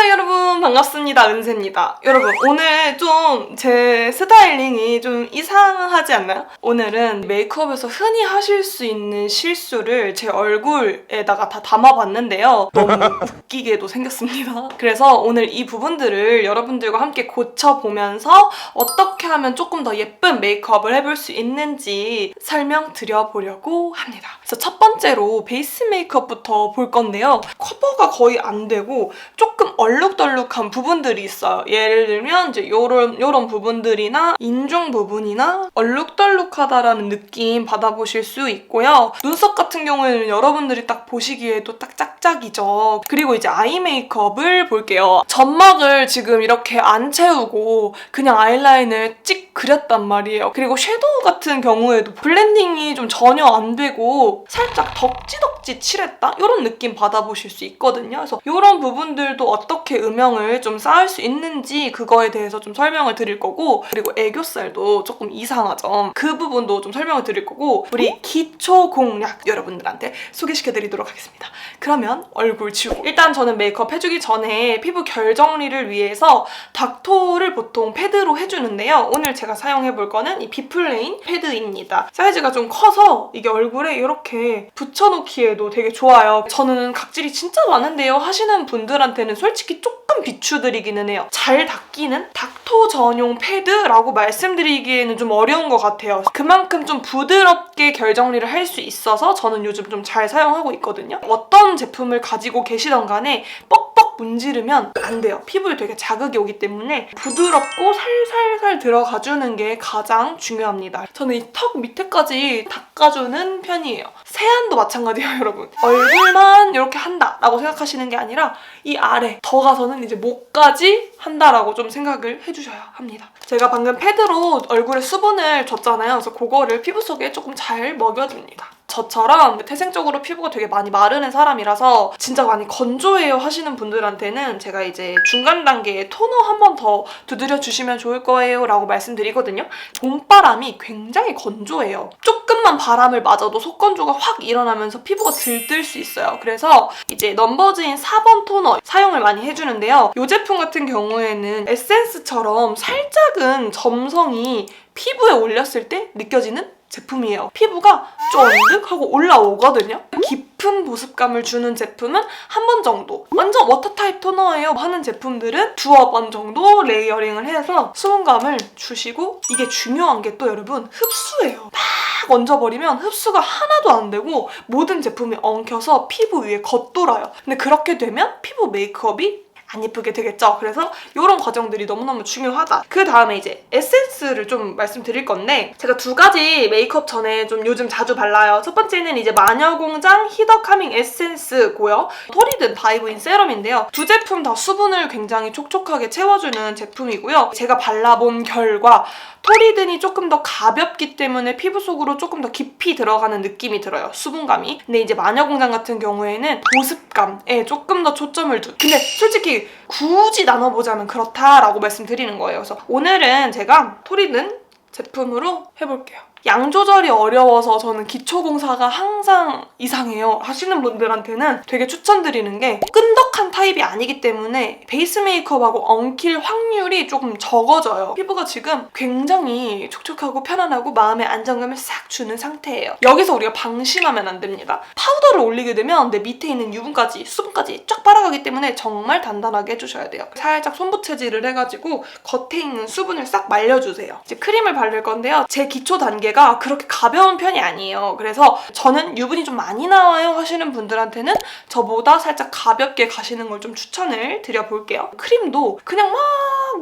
하이 여러분, 반갑습니다. 은세입니다. 여러분, 오늘 좀 제 스타일링이 좀 이상하지 않나요? 오늘은 메이크업에서 흔히 하실 수 있는 실수를 제 얼굴에다가 다 담아봤는데요. 너무 웃기게도 생겼습니다. 그래서 오늘 이 부분들을 여러분들과 함께 고쳐보면서 어떻게 하면 조금 더 예쁜 메이크업을 해볼 수 있는지 설명드려보려고 합니다. 그래서 첫 번째로 베이스 메이크업부터 볼 건데요. 커버가 거의 안 되고 조금 얼룩덜룩한 부분들이 있어요. 예를 들면 이제 요런 부분들이나 인중 부분이나 얼룩덜룩하다라는 느낌 받아보실 수 있고요. 눈썹 같은 경우에는 여러분들이 딱 보시기에도 딱 짝짝이죠. 그리고 이제 아이 메이크업을 볼게요. 점막을 지금 이렇게 안 채우고 그냥 아이라인을 찍 그렸단 말이에요. 그리고 섀도우 같은 경우에도 블렌딩이 좀 전혀 안 되고 살짝 덕지덕지 칠했다? 이런 느낌 받아보실 수 있거든요. 그래서 이런 부분들도 어떻게 음영을 좀 쌓을 수 있는지 그거에 대해서 좀 설명을 드릴 거고, 그리고 애교살도 조금 이상하죠. 그 부분도 좀 설명을 드릴 거고, 우리 기초 공략 여러분들한테 소개시켜드리도록 하겠습니다. 그러면 얼굴 지우고, 일단 저는 메이크업 해주기 전에 피부 결 정리를 위해서 닥토를 보통 패드로 해주는데요. 오늘 제가 사용해볼 거는 이 비플레인 패드입니다. 사이즈가 좀 커서 이게 얼굴에 이렇게 붙여놓기에도 되게 좋아요. 저는 각질이 진짜 많은데요 하시는 분들한테는 솔직히 조금 비추드리기는 해요. 잘 닦이는 닥토 전용 패드라고 말씀드리기에는 좀 어려운 것 같아요. 그만큼 좀 부드럽게 결 정리를 할 수 있어서 저는 요즘 좀 잘 사용하고 있거든요. 어떤 제품을 가지고 계시던 간에 뻑뻑 문지르면 안 돼요. 피부에 되게 자극이 오기 때문에 부드럽고 살살살 들어가주는 게 가장 중요합니다. 저는 이 턱 밑에까지 닦아주는 편이에요. 세안도 마찬가지예요, 여러분. 얼굴만 이렇게 한다라고 생각하시는 게 아니라 이 아래 더 가서는 이제 목까지 한다라고 좀 생각을 해주셔야 합니다. 제가 방금 패드로 얼굴에 수분을 줬잖아요. 그래서 그거를 피부 속에 조금 잘 먹여줍니다. 저처럼 태생적으로 피부가 되게 많이 마르는 사람이라서 진짜 많이 건조해요 하시는 분들한테는 제가 이제 중간 단계에 토너 한 번 더 두드려 주시면 좋을 거예요 라고 말씀드리거든요. 봄바람이 굉장히 건조해요. 조금만 바람을 맞아도 속건조가 확 일어나면서 피부가 들뜰 수 있어요. 그래서 이제 넘버즈인 4번 토너 사용을 많이 해주는데요. 이 제품 같은 경우에는 에센스처럼 살짝은 점성이 피부에 올렸을 때 느껴지는 제품이에요. 피부가 쫀득하고 올라오거든요. 깊은 보습감을 주는 제품은 한 번 정도, 완전 워터타입 토너예요 하는 제품들은 두어 번 정도 레이어링을 해서 수분감을 주시고, 이게 중요한 게 또 여러분 흡수예요. 딱 얹어버리면 흡수가 하나도 안 되고 모든 제품이 엉켜서 피부 위에 겉돌아요. 근데 그렇게 되면 피부 메이크업이 안 예쁘게 되겠죠? 그래서 이런 과정들이 너무너무 중요하다. 그 다음에 이제 에센스를 좀 말씀드릴 건데, 제가 두 가지 메이크업 전에 좀 요즘 자주 발라요. 첫 번째는 이제 마녀공장 히더 카밍 에센스고요. 토리든 다이브인 세럼인데요. 두 제품 다 수분을 굉장히 촉촉하게 채워주는 제품이고요. 제가 발라본 결과 토리든이 조금 더 가볍기 때문에 피부 속으로 조금 더 깊이 들어가는 느낌이 들어요. 수분감이. 근데 이제 마녀공장 같은 경우에는 보습감에 조금 더 초점을 둔. 근데 솔직히 굳이 나눠보자면 그렇다라고 말씀드리는 거예요. 그래서 오늘은 제가 토리든 제품으로 해볼게요. 양 조절이 어려워서 저는 기초공사가 항상 이상해요 하시는 분들한테는 되게 추천드리는 게, 끈덕한 타입이 아니기 때문에 베이스 메이크업하고 엉킬 확률이 조금 적어져요. 피부가 지금 굉장히 촉촉하고 편안하고 마음의 안정감을 싹 주는 상태예요. 여기서 우리가 방심하면 안 됩니다. 파우더를 올리게 되면 내 밑에 있는 유분까지, 수분까지 쫙 빨아가기 때문에 정말 단단하게 해주셔야 돼요. 살짝 손부채질을 해가지고 겉에 있는 수분을 싹 말려주세요. 이제 크림을 바를 건데요. 제 기초 단계가 그렇게 가벼운 편이 아니에요. 그래서 저는 유분이 좀 많이 나와요 하시는 분들한테는 저보다 살짝 가볍게 가시는 걸 좀 추천을 드려볼게요. 크림도 그냥 막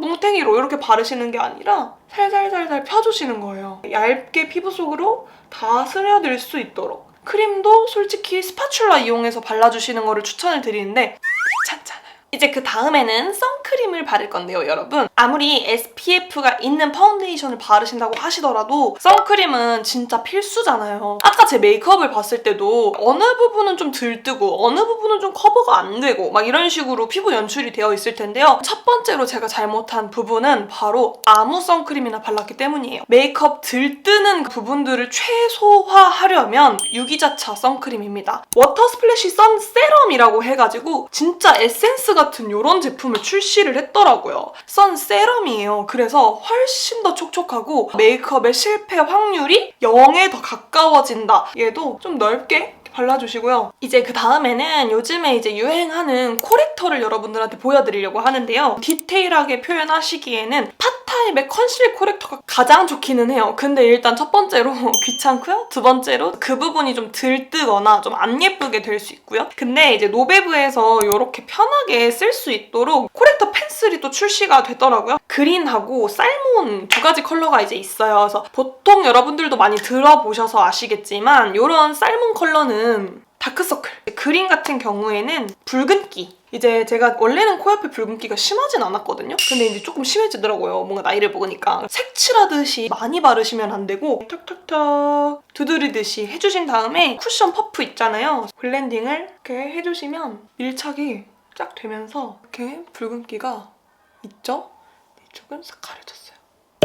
뭉탱이로 이렇게 바르시는 게 아니라 살살살살 펴주시는 거예요. 얇게 피부 속으로 다 스며들 수 있도록. 크림도 솔직히 스파츌라 이용해서 발라주시는 거를 추천을 드리는데 귀찮잖아요. 이제 그 다음에는 선크림을 바를 건데요, 여러분. 아무리 SPF가 있는 파운데이션을 바르신다고 하시더라도 선크림은 진짜 필수잖아요. 아까 제 메이크업을 봤을 때도 어느 부분은 좀 들뜨고 어느 부분은 좀 커버가 안 되고 막 이런 식으로 피부 연출이 되어 있을 텐데요. 첫 번째로 제가 잘못한 부분은 바로 아무 선크림이나 발랐기 때문이에요. 메이크업 들뜨는 부분들을 최소화하려면 유기자차 선크림입니다. 워터 스플래시 선 세럼이라고 해가지고 진짜 에센스가 같은 이런 제품을 출시를 했더라고요. 선 세럼이에요. 그래서 훨씬 더 촉촉하고 메이크업의 실패 확률이 0에 더 가까워진다. 얘도 좀 넓게 발라주시고요. 이제 그 다음에는 요즘에 이제 유행하는 코렉터를 여러분들한테 보여드리려고 하는데요. 디테일하게 표현하시기에는 팟타입의 컨실 코렉터가 가장 좋기는 해요. 근데 일단 첫 번째로 귀찮고요. 두 번째로 그 부분이 좀 들뜨거나 좀 안 예쁘게 될 수 있고요. 근데 이제 노베브에서 이렇게 편하게 쓸 수 있도록 코렉터 펜슬이 또 출시가 됐더라고요. 그린하고 살몬 두 가지 컬러가 이제 있어요. 그래서 보통 여러분들도 많이 들어보셔서 아시겠지만 이런 살몬 컬러는 다크서클, 그린 같은 경우에는 붉은기. 이제 제가 원래는 코옆에 붉은기가 심하진 않았거든요. 근데 이제 조금 심해지더라고요. 뭔가 나이를 먹으니까. 색칠하듯이 많이 바르시면 안 되고 탁탁탁 두드리듯이 해주신 다음에 쿠션 퍼프 있잖아요. 블렌딩을 이렇게 해주시면 밀착이 쫙 되면서 이렇게 붉은기가 있죠? 이쪽은 싹 가려졌어요.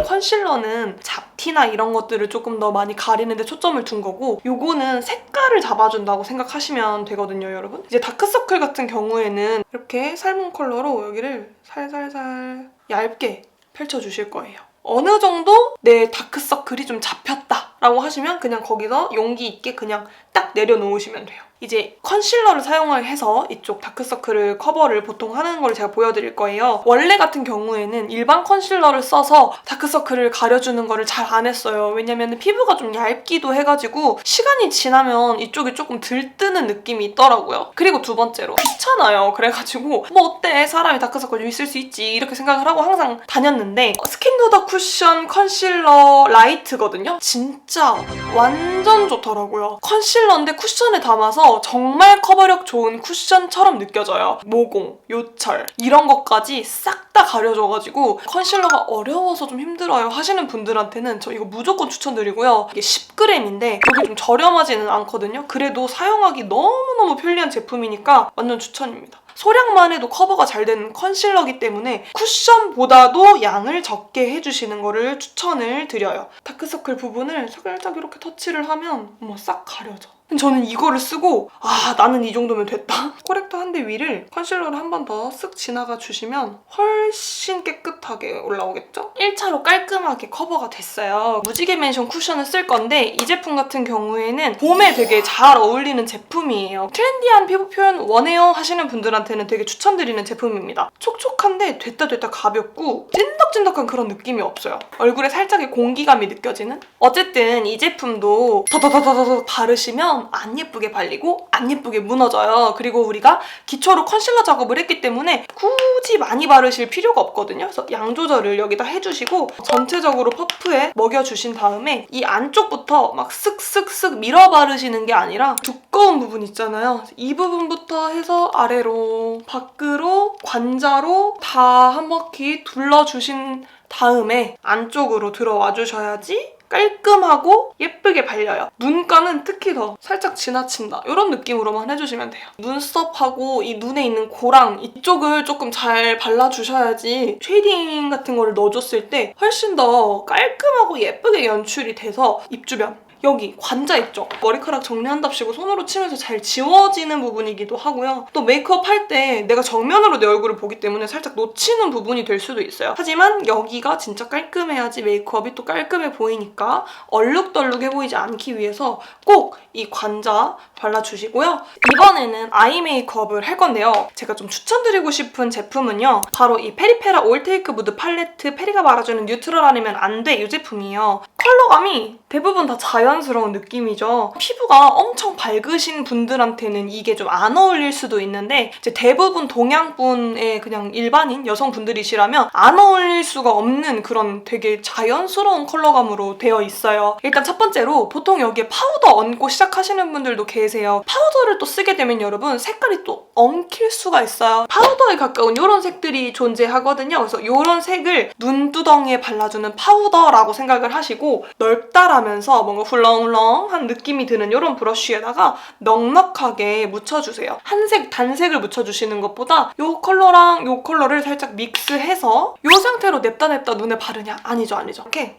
컨실러는 잡티나 이런 것들을 조금 더 많이 가리는 데 초점을 둔 거고 요거는 색깔을 잡아준다고 생각하시면 되거든요, 여러분. 이제 다크서클 같은 경우에는 이렇게 살몬 컬러로 여기를 살살살 얇게 펼쳐주실 거예요. 어느 정도 내 다크서클이 좀 잡혔다라고 하시면 그냥 거기서 용기 있게 그냥 딱 내려놓으시면 돼요. 이제 컨실러를 사용을 해서 이쪽 다크서클을 커버를 보통 하는 걸 제가 보여드릴 거예요. 원래 같은 경우에는 일반 컨실러를 써서 다크서클을 가려주는 거를 잘 안 했어요. 왜냐면 피부가 좀 얇기도 해가지고 시간이 지나면 이쪽이 조금 들뜨는 느낌이 있더라고요. 그리고 두 번째로 귀찮아요. 그래가지고 뭐 어때? 사람이 다크서클 좀 있을 수 있지 이렇게 생각을 하고 항상 다녔는데 스킨도더 쿠션 컨실러 라이트거든요. 진짜 완전 좋더라고요. 컨실러인데 쿠션에 담아서 정말 커버력 좋은 쿠션처럼 느껴져요. 모공, 요철 이런 것까지 싹 다 가려져가지고 컨실러가 어려워서 좀 힘들어요 하시는 분들한테는 저 이거 무조건 추천드리고요. 이게 10g인데 여기 좀 저렴하지는 않거든요. 그래도 사용하기 너무너무 편리한 제품이니까 완전 추천입니다. 소량만 해도 커버가 잘 되는 컨실러기 때문에 쿠션보다도 양을 적게 해주시는 거를 추천을 드려요. 다크서클 부분을 살짝 이렇게 터치를 하면 싹 가려져. 저는 이거를 쓰고 나는 이 정도면 됐다. 코렉터 한 대 위를 컨실러를 한 번 더 쓱 지나가 주시면 훨씬 깨끗하게 올라오겠죠? 1차로 깔끔하게 커버가 됐어요. 무지개 맨션 쿠션을 쓸 건데 이 제품 같은 경우에는 봄에 되게 잘 어울리는 제품이에요. 트렌디한 피부 표현 원해요 하시는 분들한테는 되게 추천드리는 제품입니다. 촉촉한데 됐다 가볍고 찐덕찐덕한 그런 느낌이 없어요. 얼굴에 살짝의 공기감이 느껴지는? 어쨌든 이 제품도 더더더더더 바르시면 안 예쁘게 발리고 안 예쁘게 무너져요. 그리고 우리가 기초로 컨실러 작업을 했기 때문에 굳이 많이 바르실 필요가 없거든요. 그래서 양 조절을 여기다 해주시고 전체적으로 퍼프에 먹여주신 다음에 이 안쪽부터 막 쓱쓱쓱 밀어 바르시는 게 아니라 두꺼운 부분 있잖아요. 이 부분부터 해서 아래로 밖으로 관자로 다 한 바퀴 둘러주신 다음에 안쪽으로 들어와 주셔야지 깔끔하고 예쁘게 발려요. 눈가는 특히 더 살짝 지나친다. 이런 느낌으로만 해주시면 돼요. 눈썹하고 이 눈에 있는 고랑 이쪽을 조금 잘 발라주셔야지 쉐이딩 같은 거를 넣어줬을 때 훨씬 더 깔끔하고 예쁘게 연출이 돼서 입 주변 여기 관자 있죠? 머리카락 정리한답시고 손으로 치면서 잘 지워지는 부분이기도 하고요. 또 메이크업 할 때 내가 정면으로 내 얼굴을 보기 때문에 살짝 놓치는 부분이 될 수도 있어요. 하지만 여기가 진짜 깔끔해야지 메이크업이 또 깔끔해 보이니까 얼룩덜룩해 보이지 않기 위해서 꼭 이 관자 발라주시고요. 이번에는 아이 메이크업을 할 건데요. 제가 좀 추천드리고 싶은 제품은요. 바로 이 페리페라 올테이크 무드 팔레트 페리가 말아주는 뉴트럴 아니면 안 돼 이 제품이에요. 컬러감이 대부분 다 자연스러운 느낌이죠. 피부가 엄청 밝으신 분들한테는 이게 좀 안 어울릴 수도 있는데 이제 대부분 동양분의 그냥 일반인 여성분들이시라면 안 어울릴 수가 없는 그런 되게 자연스러운 컬러감으로 되어 있어요. 일단 첫 번째로 보통 여기에 파우더 얹고 시작하시는 분들도 계세요. 파우더를 또 쓰게 되면 여러분 색깔이 또 엉킬 수가 있어요. 파우더에 가까운 이런 색들이 존재하거든요. 그래서 이런 색을 눈두덩이에 발라주는 파우더라고 생각을 하시고 넓다라면서 뭔가 훌렁훌렁한 느낌이 드는 이런 브러쉬에다가 넉넉하게 묻혀주세요. 한색, 단색을 묻혀주시는 것보다 이 컬러랑 이 컬러를 살짝 믹스해서 이 상태로 냅다 눈에 바르냐? 아니죠. 이렇게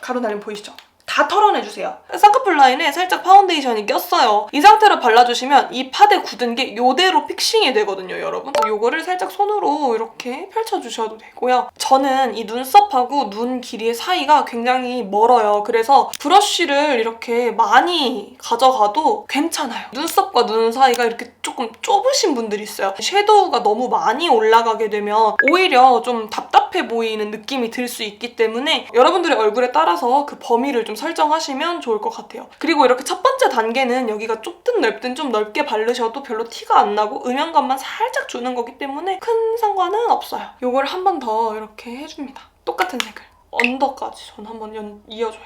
가루날림 보이시죠? 다 털어내주세요. 쌍꺼풀 라인에 살짝 파운데이션이 꼈어요. 이 상태로 발라주시면 이 파데 굳은 게 이대로 픽싱이 되거든요, 여러분. 요거를 살짝 손으로 이렇게 펼쳐주셔도 되고요. 저는 이 눈썹하고 눈 길이의 사이가 굉장히 멀어요. 그래서 브러쉬를 이렇게 많이 가져가도 괜찮아요. 눈썹과 눈 사이가 이렇게 조금 좁으신 분들이 있어요. 섀도우가 너무 많이 올라가게 되면 오히려 좀 답답해 보이는 느낌이 들 수 있기 때문에 여러분들의 얼굴에 따라서 그 범위를 좀 설정하시면 좋을 것 같아요. 그리고 이렇게 첫 번째 단계는 여기가 좁든 넓든 좀 넓게 바르셔도 별로 티가 안 나고 음영감만 살짝 주는 거기 때문에 큰 상관은 없어요. 이걸 한 번 더 이렇게 해줍니다. 똑같은 색을. 언더까지 전 한번 이어줘요.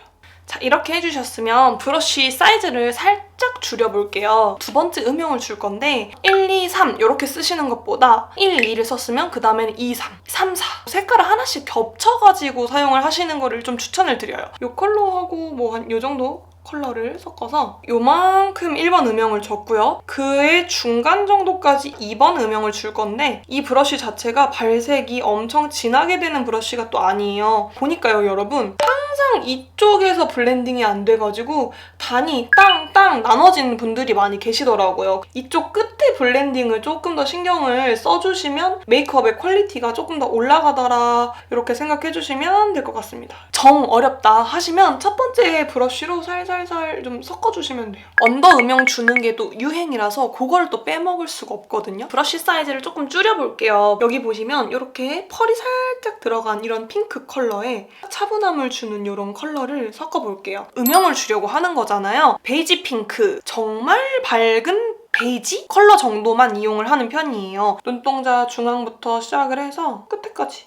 자, 이렇게 해주셨으면 브러쉬 사이즈를 살짝 줄여볼게요. 두 번째 음영을 줄 건데 1, 2, 3 이렇게 쓰시는 것보다 1, 2를 썼으면 그 다음에는 2, 3, 3, 4 색깔을 하나씩 겹쳐가지고 사용을 하시는 거를 좀 추천을 드려요. 이 컬러하고 뭐 한 이 정도 컬러를 섞어서 요만큼 1번 음영을 줬고요. 그의 중간 정도까지 2번 음영을 줄 건데 이 브러쉬 자체가 발색이 엄청 진하게 되는 브러쉬가 또 아니에요. 보니까요, 여러분. 항상 이쪽에서 블렌딩이 안 돼가지고 단이 땅땅 나눠지는 분들이 많이 계시더라고요. 이쪽 끝에 블렌딩을 조금 더 신경을 써주시면 메이크업의 퀄리티가 조금 더 올라가더라 이렇게 생각해주시면 될 것 같습니다. 정 어렵다 하시면 첫 번째 브러쉬로 살살살 좀 섞어주시면 돼요. 언더 음영 주는 게 또 유행이라서 그걸 또 빼먹을 수가 없거든요. 브러쉬 사이즈를 조금 줄여볼게요. 여기 보시면 이렇게 펄이 살짝 들어간 이런 핑크 컬러에 차분함을 주는 이런 컬러를 섞어볼게요. 음영을 주려고 하는 거잖아요. 베이지 핑크, 정말 밝은 베이지 컬러 정도만 이용을 하는 편이에요. 눈동자 중앙부터 시작을 해서 끝에까지,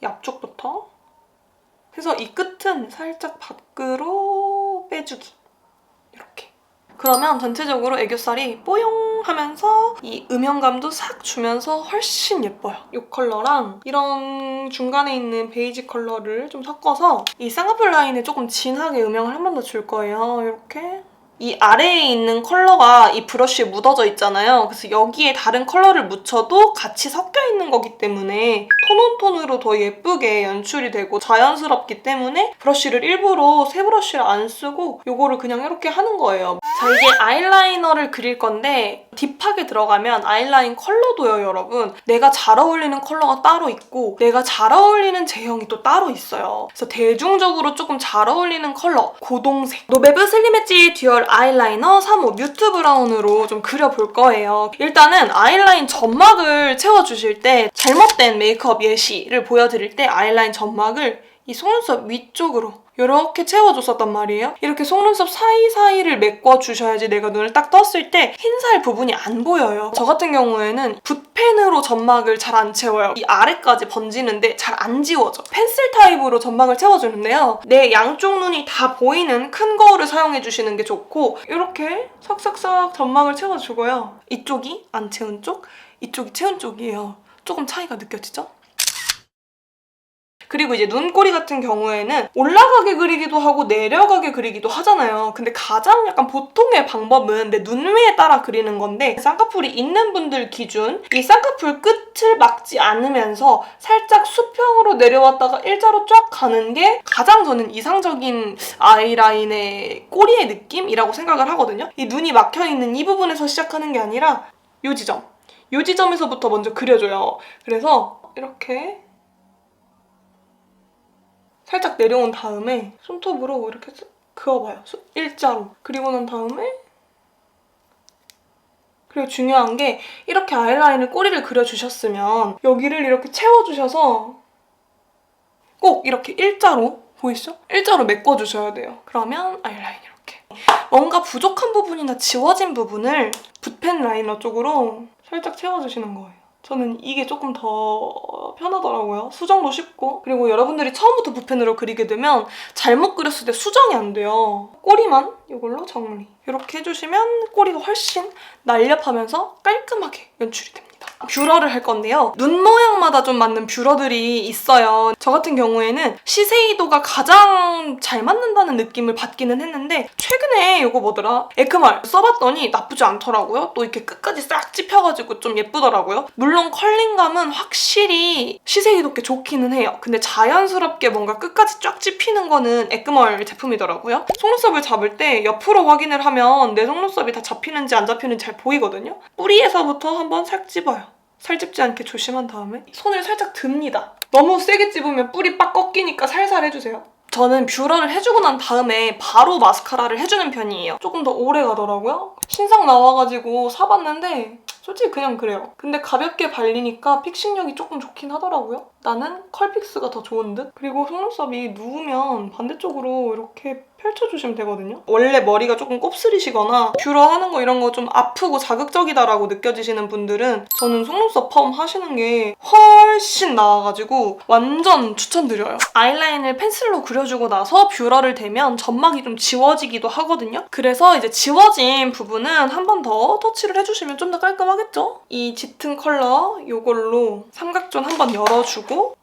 이 앞쪽부터 해서 이 끝은 살짝 밖으로 빼주기. 이렇게. 그러면 전체적으로 애교살이 뽀용 하면서 이 음영감도 싹 주면서 훨씬 예뻐요. 이 컬러랑 이런 중간에 있는 베이지 컬러를 좀 섞어서 이 쌍꺼풀 라인에 조금 진하게 음영을 한 번 더 줄 거예요. 이렇게. 이 아래에 있는 컬러가 이 브러쉬에 묻어져 있잖아요. 그래서 여기에 다른 컬러를 묻혀도 같이 섞여 있는 거기 때문에 톤온톤으로 더 예쁘게 연출이 되고 자연스럽기 때문에 브러쉬를 일부러 새 브러쉬를 안 쓰고 이거를 그냥 이렇게 하는 거예요. 자, 이제 아이라이너를 그릴 건데 딥하게 들어가면 아이라인 컬러도요, 여러분. 내가 잘 어울리는 컬러가 따로 있고 내가 잘 어울리는 제형이 또 따로 있어요. 그래서 대중적으로 조금 잘 어울리는 컬러, 고동색. 노베브 슬림 엣지 듀얼 아이라이너 3호 뮤트 브라운으로 좀 그려볼 거예요. 일단은 아이라인 점막을 채워주실 때 잘못된 메이크업 예시를 보여드릴 때 아이라인 점막을 이 속눈썹 위쪽으로 이렇게 채워줬었단 말이에요. 이렇게 속눈썹 사이사이를 메꿔주셔야지 내가 눈을 딱 떴을 때 흰살 부분이 안 보여요. 저 같은 경우에는 붓펜으로 점막을 잘 안 채워요. 이 아래까지 번지는데 잘 안 지워져. 펜슬 타입으로 점막을 채워주는데요. 내 양쪽 눈이 다 보이는 큰 거울을 사용해주시는 게 좋고 이렇게 싹싹싹 점막을 채워주고요. 이쪽이 안 채운 쪽, 이쪽이 채운 쪽이에요. 조금 차이가 느껴지죠? 그리고 이제 눈꼬리 같은 경우에는 올라가게 그리기도 하고 내려가게 그리기도 하잖아요. 근데 가장 약간 보통의 방법은 내 눈 위에 따라 그리는 건데 쌍꺼풀이 있는 분들 기준 이 쌍꺼풀 끝을 막지 않으면서 살짝 수평으로 내려왔다가 일자로 쫙 가는 게 가장 저는 이상적인 아이라인의 꼬리의 느낌이라고 생각을 하거든요. 이 눈이 막혀있는 이 부분에서 시작하는 게 아니라 이 지점, 이 지점에서부터 먼저 그려줘요. 그래서 이렇게 살짝 내려온 다음에 손톱으로 이렇게 그어봐요. 일자로. 그리고 난 다음에 그리고 중요한 게 이렇게 아이라인을 꼬리를 그려주셨으면 여기를 이렇게 채워주셔서 꼭 이렇게 일자로 보이시죠? 일자로 메꿔주셔야 돼요. 그러면 아이라인 이렇게. 뭔가 부족한 부분이나 지워진 부분을 붓펜 라이너 쪽으로 살짝 채워주시는 거예요. 저는 이게 조금 더 편하더라고요. 수정도 쉽고. 그리고 여러분들이 처음부터 붓펜으로 그리게 되면 잘못 그렸을 때 수정이 안 돼요. 꼬리만 이걸로 정리. 이렇게 해주시면 꼬리가 훨씬 날렵하면서 깔끔하게 연출이 됩니다. 뷰러를 할 건데요. 눈 모양마다 좀 맞는 뷰러들이 있어요. 저 같은 경우에는 시세이도가 가장 잘 맞는다는 느낌을 받기는 했는데 최근에 이거 뭐더라? 에크말 써봤더니 나쁘지 않더라고요. 또 이렇게 끝까지 싹 찝혀가지고 좀 예쁘더라고요. 물론 컬링감은 확실히 시세이도께 좋기는 해요. 근데 자연스럽게 뭔가 끝까지 쫙 찝히는 거는 에크멀 제품이더라고요. 속눈썹을 잡을 때 옆으로 확인을 하면 내 속눈썹이 다 잡히는지 안 잡히는지 잘 보이거든요. 뿌리에서부터 한번 살 찝어요. 살 찝지 않게 조심한 다음에 손을 살짝 듭니다. 너무 세게 찝으면 뿌리 빡 꺾이니까 살살 해주세요. 저는 뷰러를 해주고 난 다음에 바로 마스카라를 해주는 편이에요. 조금 더 오래 가더라고요. 신상 나와가지고 사봤는데 솔직히 그냥 그래요. 근데 가볍게 발리니까 픽싱력이 조금 좋긴 하더라고요. 나는 컬픽스가 더 좋은 듯? 그리고 속눈썹이 누우면 반대쪽으로 이렇게 펼쳐주시면 되거든요. 원래 머리가 조금 곱슬이시거나 뷰러 하는 거 이런 거 좀 아프고 자극적이다라고 느껴지시는 분들은 저는 속눈썹 펌 하시는 게 훨씬 나아가지고 완전 추천드려요. 아이라인을 펜슬로 그려주고 나서 뷰러를 대면 점막이 좀 지워지기도 하거든요. 그래서 이제 지워진 부분은 한 번 더 터치를 해주시면 좀 더 깔끔하겠죠? 이 짙은 컬러 이걸로 삼각존 한번 열어주고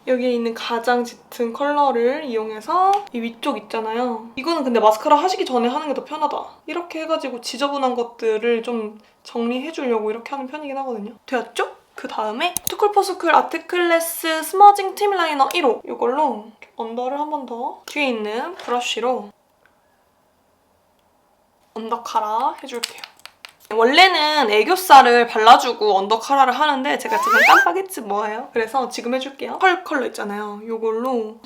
여기에 있는 가장 짙은 컬러를 이용해서 이 위쪽 있잖아요. 이거는 근데 마스카라 하시기 전에 하는 게 더 편하다. 이렇게 해가지고 지저분한 것들을 좀 정리해주려고 이렇게 하는 편이긴 하거든요. 되었죠? 그 다음에 투쿨포스쿨 아트클래스 스머징 팀 라이너 1호 이걸로 언더를 한 번 더 뒤에 있는 브러쉬로 언더 카라 해줄게요. 원래는 애교살을 발라주고 언더 카라를 하는데 제가 지금 깜빡했지 뭐예요. 그래서 지금 해줄게요. 펄 컬러 있잖아요. 이걸로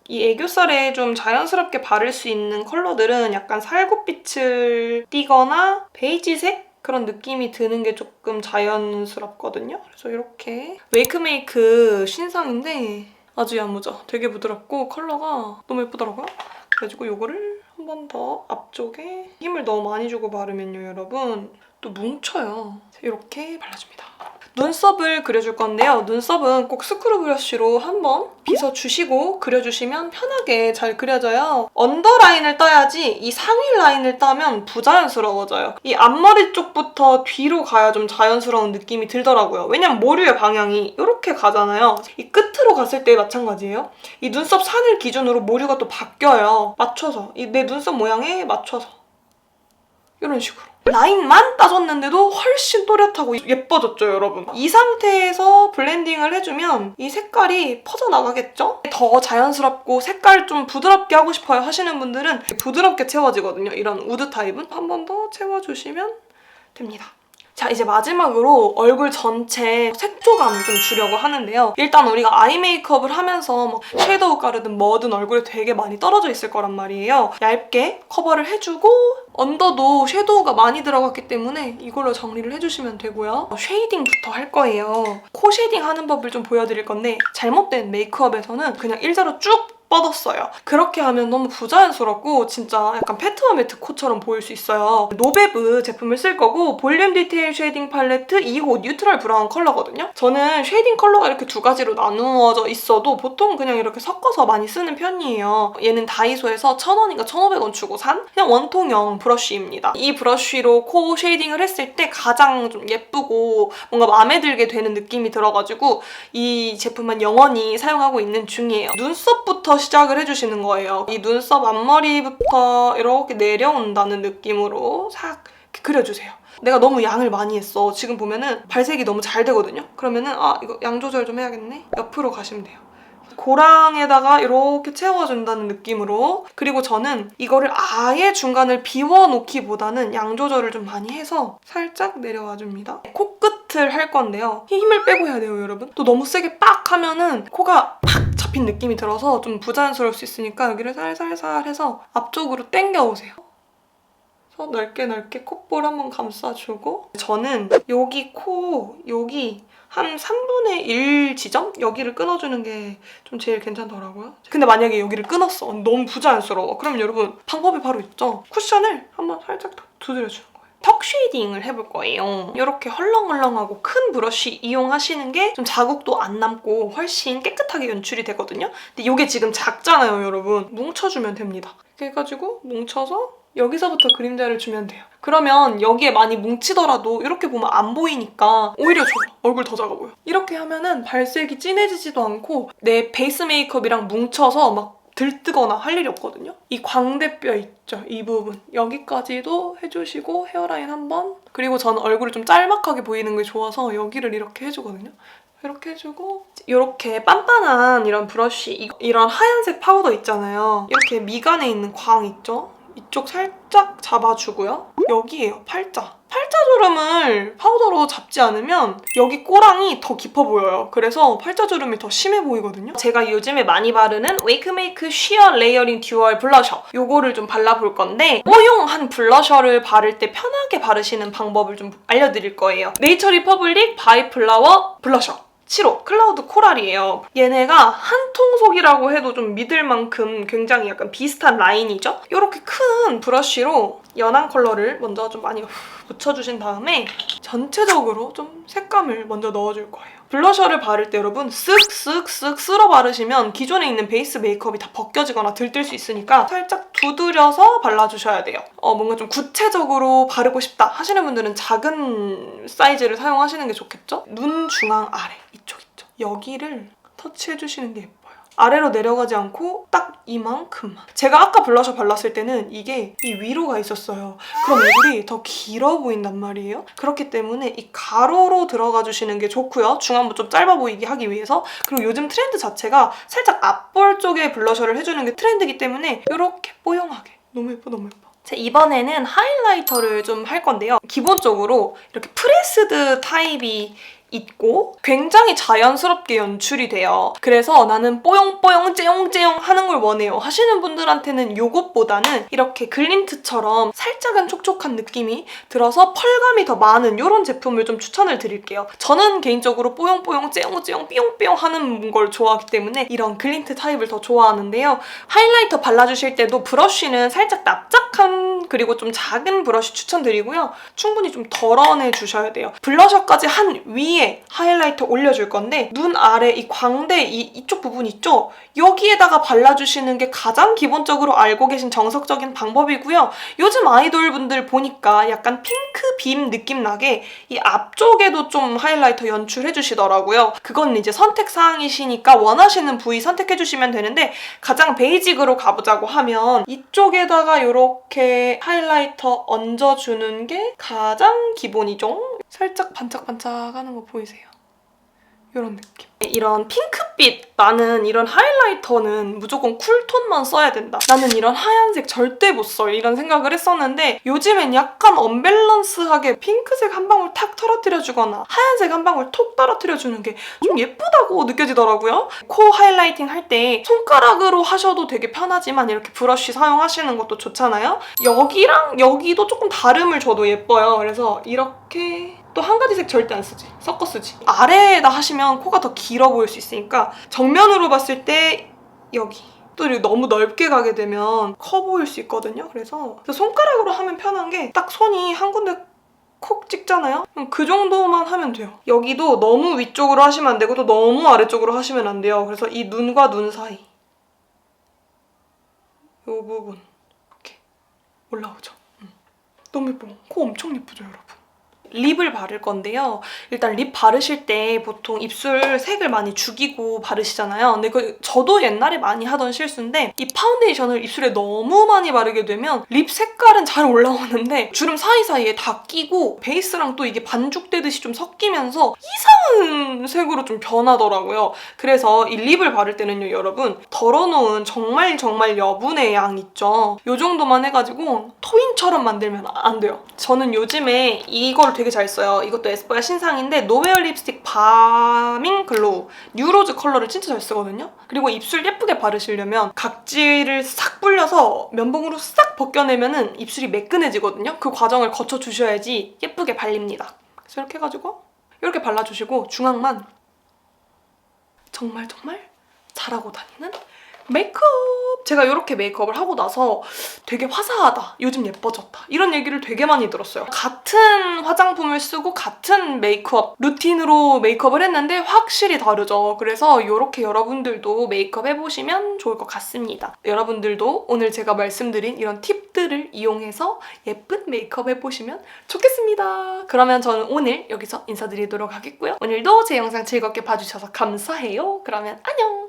이 애교살에 좀 자연스럽게 바를 수 있는 컬러들은 약간 살구빛을 띠거나 베이지색? 그런 느낌이 드는 게 조금 자연스럽거든요. 그래서 이렇게 웨이크메이크 신상인데 아주 야무져. 되게 부드럽고 컬러가 너무 예쁘더라고요. 그래가지고 이거를 한 번 더 앞쪽에 힘을 너무 많이 주고 바르면요, 여러분. 또 뭉쳐요. 이렇게 발라줍니다. 눈썹을 그려줄 건데요. 눈썹은 꼭 스크류 브러쉬로 한번 빗어주시고 그려주시면 편하게 잘 그려져요. 언더라인을 떠야지 이 상위 라인을 따면 부자연스러워져요. 이 앞머리 쪽부터 뒤로 가야 좀 자연스러운 느낌이 들더라고요. 왜냐면 머리의 방향이 이렇게 가잖아요. 이 끝으로 갔을 때 마찬가지예요. 이 눈썹 산을 기준으로 머리가 또 바뀌어요. 맞춰서. 내 눈썹 모양에 맞춰서. 이런 식으로. 라인만 따졌는데도 훨씬 또렷하고 예뻐졌죠, 여러분? 이 상태에서 블렌딩을 해주면 이 색깔이 퍼져나가겠죠? 더 자연스럽고 색깔 좀 부드럽게 하고 싶어요 하시는 분들은 부드럽게 채워지거든요. 이런 우드 타입은. 한 번 더 채워주시면 됩니다. 자, 이제 마지막으로 얼굴 전체 색조감을 좀 주려고 하는데요. 일단 우리가 아이 메이크업을 하면서 막 섀도우 가르든 뭐든 얼굴에 되게 많이 떨어져 있을 거란 말이에요. 얇게 커버를 해주고 언더도 섀도우가 많이 들어갔기 때문에 이걸로 정리를 해주시면 되고요. 쉐이딩부터 할 거예요. 코 쉐이딩 하는 법을 좀 보여드릴 건데 잘못된 메이크업에서는 그냥 일자로 쭉 뻗었어요. 그렇게 하면 너무 부자연스럽고 진짜 약간 패트와 매트 코처럼 보일 수 있어요. 노베브 제품을 쓸 거고 볼륨 디테일 쉐이딩 팔레트 2호 뉴트럴 브라운 컬러거든요. 저는 쉐이딩 컬러가 이렇게 두 가지로 나누어져 있어도 보통 그냥 이렇게 섞어서 많이 쓰는 편이에요. 얘는 다이소에서 1,000원인가 1,500원 주고 산 그냥 원통형 브러쉬입니다. 이 브러쉬로 코 쉐이딩을 했을 때 가장 좀 예쁘고 뭔가 마음에 들게 되는 느낌이 들어가지고 이 제품은 영원히 사용하고 있는 중이에요. 눈썹부터 시작을 해주시는 거예요. 이 눈썹 앞머리부터 이렇게 내려온다는 느낌으로 싹 이렇게 그려주세요. 내가 너무 양을 많이 했어. 지금 보면은 발색이 너무 잘 되거든요? 그러면은 이거 양 조절 좀 해야겠네? 옆으로 가시면 돼요. 고랑에다가 이렇게 채워준다는 느낌으로. 그리고 저는 이거를 아예 중간을 비워놓기보다는 양 조절을 좀 많이 해서 살짝 내려와줍니다. 코끝을 할 건데요. 힘을 빼고 해야 돼요, 여러분. 또 너무 세게 빡 하면은 코가 팍 잡힌 느낌이 들어서 좀 부자연스러울 수 있으니까 여기를 살살살 해서 앞쪽으로 당겨오세요. 그래서 넓게 콧볼 한번 감싸주고 저는 여기 여기 한 3분의 1 지점? 여기를 끊어주는 게 좀 제일 괜찮더라고요. 근데 만약에 여기를 끊었어. 너무 부자연스러워. 그럼 여러분 방법이 바로 있죠. 쿠션을 한번 살짝 두드려주는 거예요. 턱 쉐이딩을 해볼 거예요. 이렇게 헐렁헐렁하고 큰 브러쉬 이용하시는 게 좀 자국도 안 남고 훨씬 깨끗하게 연출이 되거든요. 근데 이게 지금 작잖아요, 여러분. 뭉쳐주면 됩니다. 이렇게 해가지고 뭉쳐서 여기서부터 그림자를 주면 돼요. 그러면 여기에 많이 뭉치더라도 이렇게 보면 안 보이니까 오히려 좋아. 얼굴 더 작아 보여. 이렇게 하면은 발색이 진해지지도 않고 내 베이스 메이크업이랑 뭉쳐서 막 들뜨거나 할 일이 없거든요. 이 광대뼈 있죠? 이 부분. 여기까지도 해주시고 헤어라인 한번. 그리고 저는 얼굴이 좀 짤막하게 보이는 게 좋아서 여기를 이렇게 해주거든요. 이렇게 해주고 이렇게 빤빤한 이런 브러쉬, 이런 하얀색 파우더 있잖아요. 이렇게 미간에 있는 광 있죠? 이쪽 살짝 잡아주고요. 여기에요, 팔자. 팔자주름을 파우더로 잡지 않으면 여기 꼬랑이 더 깊어 보여요. 그래서 팔자주름이 더 심해 보이거든요. 제가 요즘에 많이 바르는 웨이크메이크 쉬어 레이어링 듀얼 블러셔, 요거를 좀 발라볼 건데 뽀용한 블러셔를 바를 때 편하게 바르시는 방법을 좀 알려드릴 거예요. 네이처 리퍼블릭 바이 플라워 블러셔 7호 클라우드 코랄이에요. 얘네가 한 통속이라고 해도 좀 믿을 만큼 굉장히 약간 비슷한 라인이죠? 이렇게 큰 브러쉬로 연한 컬러를 먼저 좀 많이 묻혀주신 다음에 전체적으로 좀 색감을 먼저 넣어줄 거예요. 블러셔를 바를 때 여러분 쓱쓱쓱 쓸어 바르시면 기존에 있는 베이스 메이크업이 다 벗겨지거나 들뜰 수 있으니까 살짝 두드려서 발라주셔야 돼요. 뭔가 좀 구체적으로 바르고 싶다 하시는 분들은 작은 사이즈를 사용하시는 게 좋겠죠? 눈 중앙 아래 이쪽 있죠? 여기를 터치해주시는 게 예뻐요. 아래로 내려가지 않고 딱 이만큼만. 제가 아까 블러셔 발랐을 때는 이게 이 위로 가 있었어요. 그럼 얼굴이 더 길어 보인단 말이에요. 그렇기 때문에 이 가로로 들어가 주시는 게 좋고요. 중앙부 좀 짧아 보이게 하기 위해서. 그리고 요즘 트렌드 자체가 살짝 앞볼 쪽에 블러셔를 해주는 게 트렌드이기 때문에 이렇게 뽀용하게. 너무 예뻐, 너무 예뻐. 이번에는 하이라이터를 좀 할 건데요. 기본적으로 이렇게 프레스드 타입이 있고 굉장히 자연스럽게 연출이 돼요. 그래서 나는 뽀용뽀용 째용째용 하는 걸 원해요 하시는 분들한테는 이것보다는 이렇게 글린트처럼 살짝은 촉촉한 느낌이 들어서 펄감이 더 많은 이런 제품을 좀 추천을 드릴게요. 저는 개인적으로 뽀용뽀용 째용째용 삐용삐용 하는 걸 좋아하기 때문에 이런 글린트 타입을 더 좋아하는데요. 하이라이터 발라주실 때도 브러쉬는 살짝 납작한 그리고 좀 작은 브러쉬 추천드리고요. 충분히 좀 덜어내주셔야 돼요. 블러셔까지 한 위에 하이라이터 올려줄 건데 눈 아래 이 광대 이쪽 부분 있죠? 여기에다가 발라주시는 게 가장 기본적으로 알고 계신 정석적인 방법이고요. 요즘 아이돌분들 보니까 약간 핑크빔 느낌 나게 이 앞쪽에도 좀 하이라이터 연출해주시더라고요. 그건 이제 선택사항이시니까 원하시는 부위 선택해주시면 되는데 가장 베이직으로 가보자고 하면 이쪽에다가 이렇게 하이라이터 얹어주는 게 가장 기본이죠. 살짝 반짝반짝하는 거 보이세요? 이런 느낌. 이런 핑크빛 나는 이런 하이라이터는 무조건 쿨톤만 써야 된다. 나는 이런 하얀색 절대 못 써. 이런 생각을 했었는데 요즘엔 약간 언밸런스하게 핑크색 한 방울 탁 떨어뜨려주거나 하얀색 한 방울 톡 떨어뜨려주는 게 좀 예쁘다고 느껴지더라고요. 코 하이라이팅 할 때 손가락으로 하셔도 되게 편하지만 이렇게 브러쉬 사용하시는 것도 좋잖아요. 여기랑 여기도 조금 다름을 줘도 예뻐요. 그래서 이렇게 또 한 가지 색 절대 안 쓰지. 섞어 쓰지. 아래에다 하시면 코가 더 길어 보일 수 있으니까 정면으로 봤을 때 여기. 또 이렇게 너무 넓게 가게 되면 커 보일 수 있거든요. 그래서 손가락으로 하면 편한 게 딱 손이 한 군데 콕 찍잖아요? 그 정도만 하면 돼요. 여기도 너무 위쪽으로 하시면 안 되고 또 너무 아래쪽으로 하시면 안 돼요. 그래서 이 눈과 눈 사이 이 부분 이렇게 올라오죠. 너무 예뻐. 코 엄청 예쁘죠, 여러분? 립을 바를 건데요. 일단 립 바르실 때 보통 입술 색을 많이 죽이고 바르시잖아요. 근데 저도 옛날에 많이 하던 실수인데 이 파운데이션을 입술에 너무 많이 바르게 되면 립 색깔은 잘 올라오는데 주름 사이사이에 다 끼고 베이스랑 또 이게 반죽되듯이 좀 섞이면서 이상한 색으로 좀 변하더라고요. 그래서 이 립을 바를 때는요, 여러분 덜어놓은 정말 여분의 양 있죠? 이 정도만 해가지고 토인처럼 만들면 안 돼요. 저는 요즘에 이걸 되게 잘 써요. 이것도 에스쁘아 신상인데 노웨어 립스틱 바밍 글로우 뉴로즈 컬러를 진짜 잘 쓰거든요. 그리고 입술 예쁘게 바르시려면 각질을 싹 불려서 면봉으로 싹 벗겨내면 입술이 매끈해지거든요. 그 과정을 거쳐주셔야지 예쁘게 발립니다. 그래서 이렇게 해가지고 이렇게 발라주시고 중앙만 정말 잘하고 다니는 메이크업! 제가 이렇게 메이크업을 하고 나서 되게 화사하다, 요즘 예뻐졌다, 이런 얘기를 되게 많이 들었어요. 같은 화장품을 쓰고 같은 메이크업 루틴으로 메이크업을 했는데 확실히 다르죠. 그래서 이렇게 여러분들도 메이크업 해보시면 좋을 것 같습니다. 여러분들도 오늘 제가 말씀드린 이런 팁들을 이용해서 예쁜 메이크업 해보시면 좋겠습니다. 그러면 저는 오늘 여기서 인사드리도록 하겠고요. 오늘도 제 영상 즐겁게 봐주셔서 감사해요. 그러면 안녕!